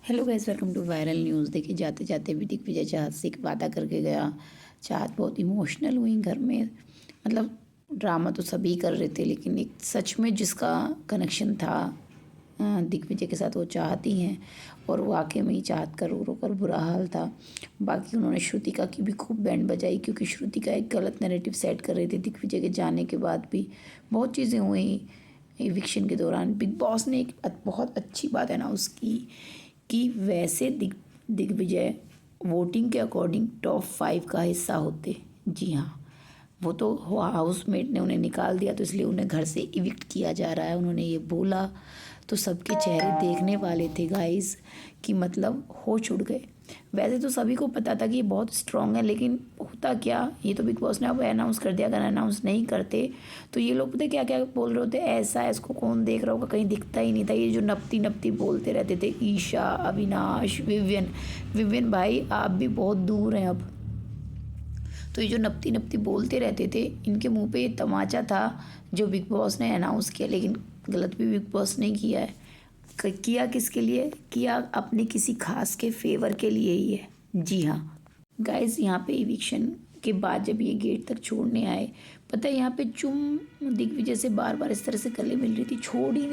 Hello guys, welcome to viral news. देखिए, जाते जाते भी दिग्विजय चाहत से एक वादा करके गया। चाहत बहुत इमोशनल हुई घर में। मतलब ड्रामा तो सभी कर रहे थे, लेकिन एक सच में जिसका कनेक्शन था दिग्विजय के साथ, वो चाहत ही हैं। और वाकई में ही चाहत का रो रो कर बुरा हाल था। बाकी उन्होंने श्रुतिका की भी खूब बैंड बजाई, क्योंकि श्रुतिका एक गलत नैरेटिव सेट कर रही थी दिग्विजय के जाने के बाद भी। बहुत चीज़ें हुई इविक्शन के दौरान। बिग बॉस ने एक बहुत अच्छी बात अनाउंस की कि वैसे दिग्विजय वोटिंग के अकॉर्डिंग टॉप 5 का हिस्सा होते। जी हाँ, वो तो हाउसमेट ने उन्हें निकाल दिया, तो इसलिए उन्हें घर से इविक्ट किया जा रहा है। उन्होंने ये बोला तो सबके चेहरे देखने वाले थे गाइस, कि मतलब होश उड़ गए। वैसे तो सभी को पता था कि ये बहुत स्ट्रांग है, लेकिन होता क्या, ये तो बिग बॉस ने अब अनाउंस कर दिया। अगर अनाउंस नहीं करते तो ये लोग पता क्या क्या बोल रहे होते, ऐसा है इसको कौन देख रहा होगा, कहीं दिखता ही नहीं था। ये जो नपती नपती बोलते रहते थे, ईशा, अविनाश, विवियन। विवियन भाई आप भी बहुत दूर हैं अब। तो ये जो नपती नपती बोलते रहते थे, इनके मुंह पे ये तमाचा था जो बिग बॉस ने अनाउंस किया। लेकिन गलत भी बिग बॉस ने किया है। किया किसके लिए किया? अपने किसी खास के फेवर के लिए ही है। जी हाँ गाइस, यहाँ पे इविक्शन के बाद जब ये गेट तक छोड़ने आए, पता है यहाँ पे चुम दिग्विजय से बार बार इस तरह से गले मिल रही थी, छोड़ ही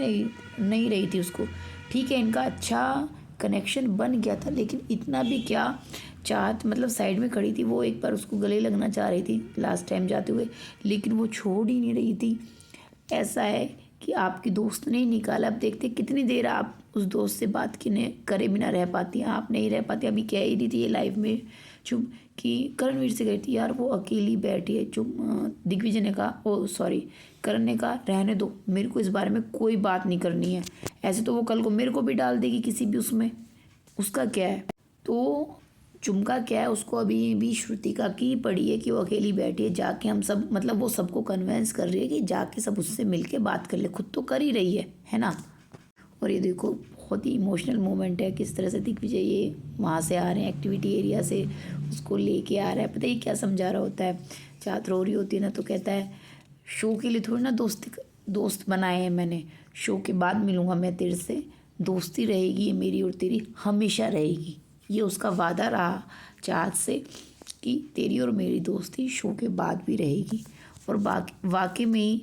नहीं रही थी उसको। ठीक है, इनका अच्छा कनेक्शन बन गया था, लेकिन इतना भी क्या, चाहत मतलब साइड में खड़ी थी, वो एक बार उसको गले लगना चाह रही थी लास्ट टाइम जाते हुए, लेकिन वो छोड़ ही नहीं रही थी। ऐसा है कि आपकी दोस्त ने ही निकाला। अब देखते कितनी देर आप उस दोस्त से बात करे बिना रह पाती हैं। आप नहीं रह पाती। अभी कह ही रही थी ये लाइव में चुप, कि करणवीर से गई थी, यार वो अकेली बैठी है चुप। दिग्विजय ने कहा, ओ सॉरी, करण ने कहा रहने दो, मेरे को इस बारे में कोई बात नहीं करनी है। ऐसे तो वो कल को मेरे को भी डाल देगी किसी भी उसमें, उसका क्या है। तो चुमका क्या है, उसको अभी भी श्रुतिका की पड़ी है कि वो अकेली बैठी है। जाके हम सब, मतलब वो सबको कन्वेंस कर रही है कि जाके सब उससे मिलके बात कर ले। खुद तो कर ही रही है ना। और ये देखो, बहुत ही इमोशनल मोमेंट है, किस तरह से दिग्विजय ये वहाँ से आ रहे हैं, एक्टिविटी एरिया से उसको लेके आ रहा है। पता ही क्या समझा रहा होता है। चाहत रो रही होती है ना, तो कहता है शो के लिए थोड़ी ना दोस्त बनाए हैं मैंने, शो के बाद मिलूंगा मैं तेरे से, दोस्ती रहेगी ये मेरी और तेरी, हमेशा रहेगी। ये उसका वादा रहा चाहत से कि तेरी और मेरी दोस्ती शो के बाद भी रहेगी। और वाकई में ही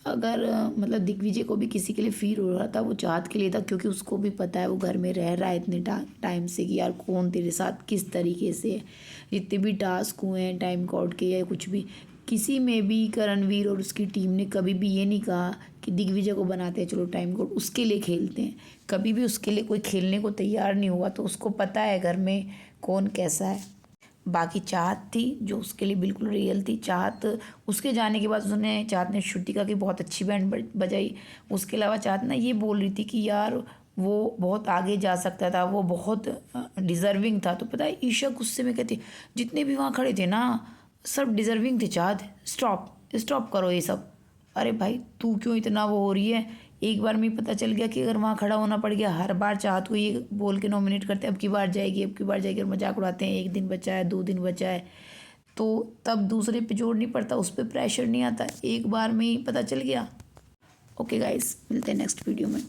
अगर मतलब दिग्विजय को भी किसी के लिए फील हो रहा था, वो चाहत के लिए था, क्योंकि उसको भी पता है वो घर में रह रहा है इतने टाइम से, कि यार कौन तेरे साथ किस तरीके से है। जितने भी टास्क हुए हैं टाइम कॉर्ड के या कुछ भी, किसी में भी करणवीर और उसकी टीम ने कभी भी ये नहीं कहा कि दिग्विजय को बनाते हैं चलो टाइम कोड उसके लिए खेलते हैं। कभी भी उसके लिए कोई खेलने को तैयार नहीं हुआ। तो उसको पता है घर में कौन कैसा है। बाकी चाहत थी जो उसके लिए बिल्कुल रियल थी। चाहत उसके जाने के बाद चाहत ने श्रुतिका की बहुत अच्छी बैंड बजाई। उसके अलावा चाहत ना ये बोल रही थी कि यार वो बहुत आगे जा सकता था, वो बहुत डिज़र्विंग था। तो पता है ईशा गुस्से में कहती, जितने भी वहाँ खड़े थे ना सब डिज़र्विंग थे। चाहत स्टॉप स्टॉप करो ये सब। अरे भाई तू क्यों इतना वो हो रही है। एक बार में पता चल गया कि अगर वहाँ खड़ा होना पड़ गया, हर बार चाहत को ये बोल के नॉमिनेट करते हैं अब की बार जाएगी, अब की बार जाएगी, और मजाक उड़ाते हैं। 1 दिन बचा है, 2 दिन बचा है, तो तब दूसरे पे जोर नहीं पड़ता, उस पर प्रेशर नहीं आता। एक बार में ही पता चल गया। ओके गाइस, मिलते हैं नेक्स्ट वीडियो में।